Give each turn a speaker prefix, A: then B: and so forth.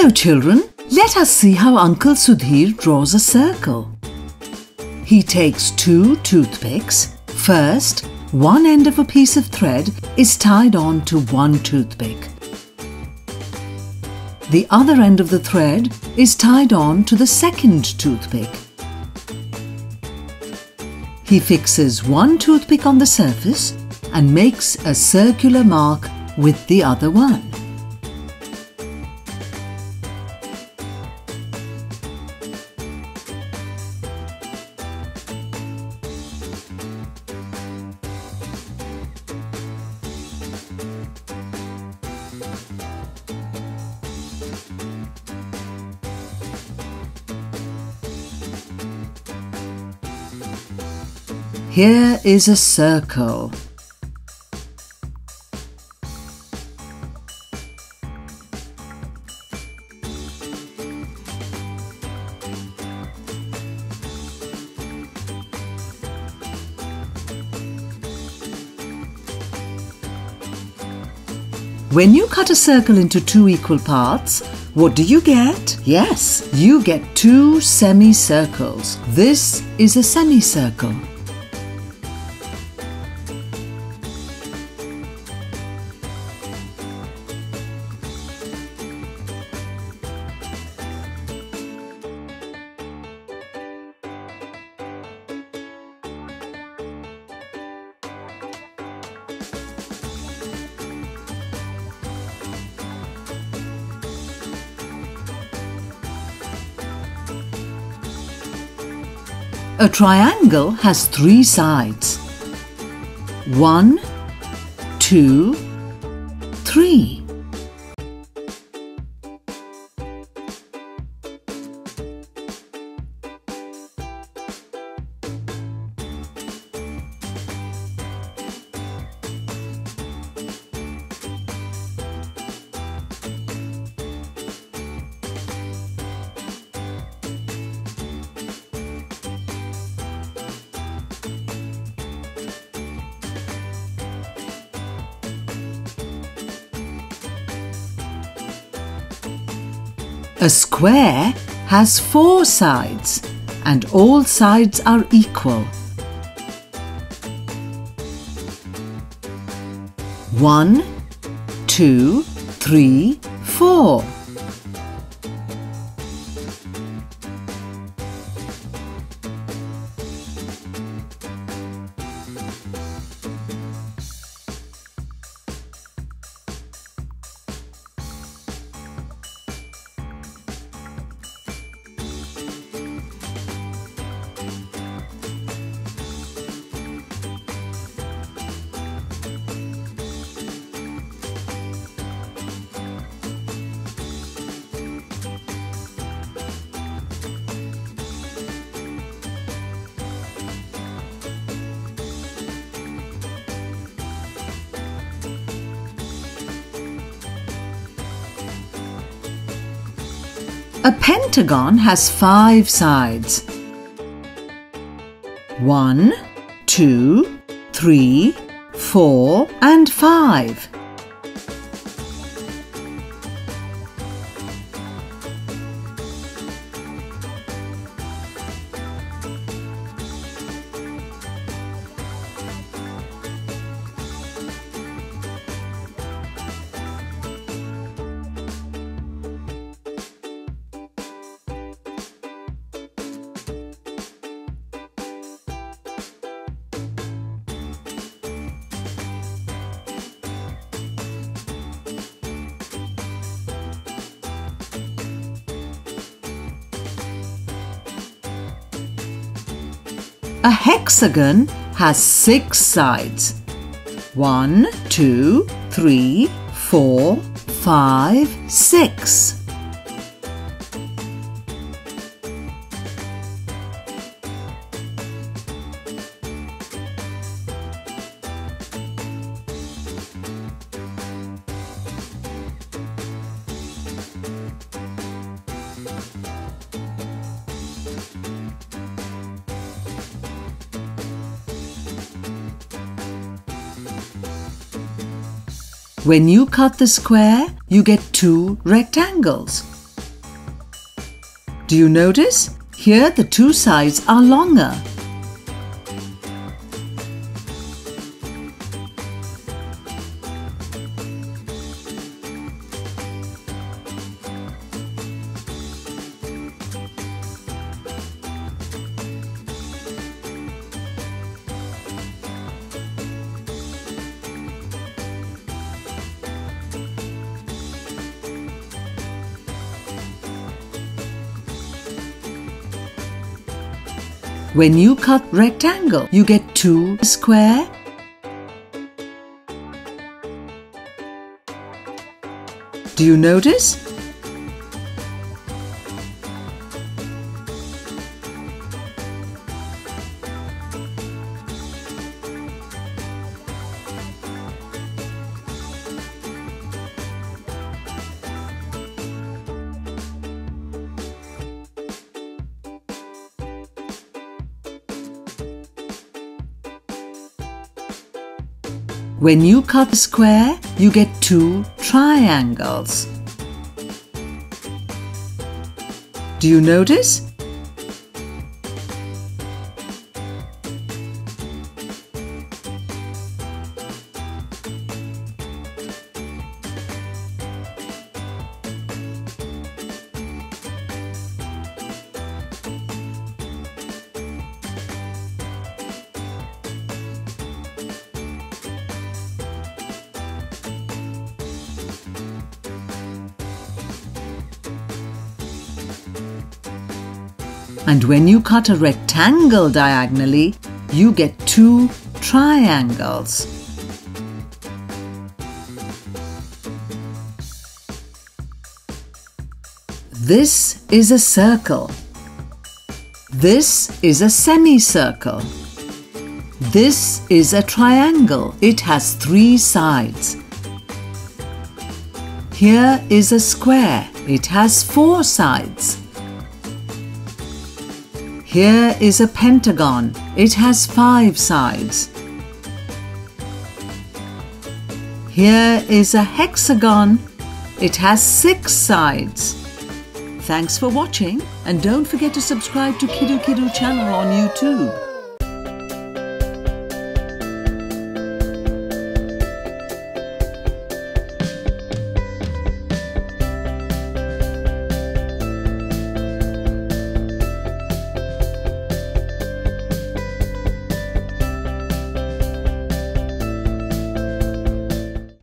A: Hello children, let us see how Uncle Sudheer draws a circle. He takes 2 toothpicks. First, one end of a piece of thread is tied on to one toothpick. The other end of the thread is tied on to the second toothpick. He fixes one toothpick on the surface and makes a circular mark with the other one. Here is a circle. When you cut a circle into 2 equal parts, what do you get? Yes, you get 2 semicircles. This is a semicircle. A triangle has 3 sides. 1, 2, 3. A square has 4 sides and all sides are equal. 1, 2, 3, 4. A pentagon has 5 sides. 1, 2, 3, 4 and 5. A hexagon has 6 sides. 1, 2, 3, 4, 5, 6. When you cut the square, you get 2 rectangles. Do you notice? Here the two sides are longer. When you cut rectangle, you get two square. Do you notice? When you cut a square, you get two triangles. Do you notice? And when you cut a rectangle diagonally, you get two triangles. This is a circle. This is a semicircle. This is a triangle. It has three sides. Here is a square. It has four sides. Here is a pentagon. It has five sides. Here is a hexagon. It has six sides. Thanks for watching, and don't forget to subscribe to Kiddu Kiddu channel on YouTube.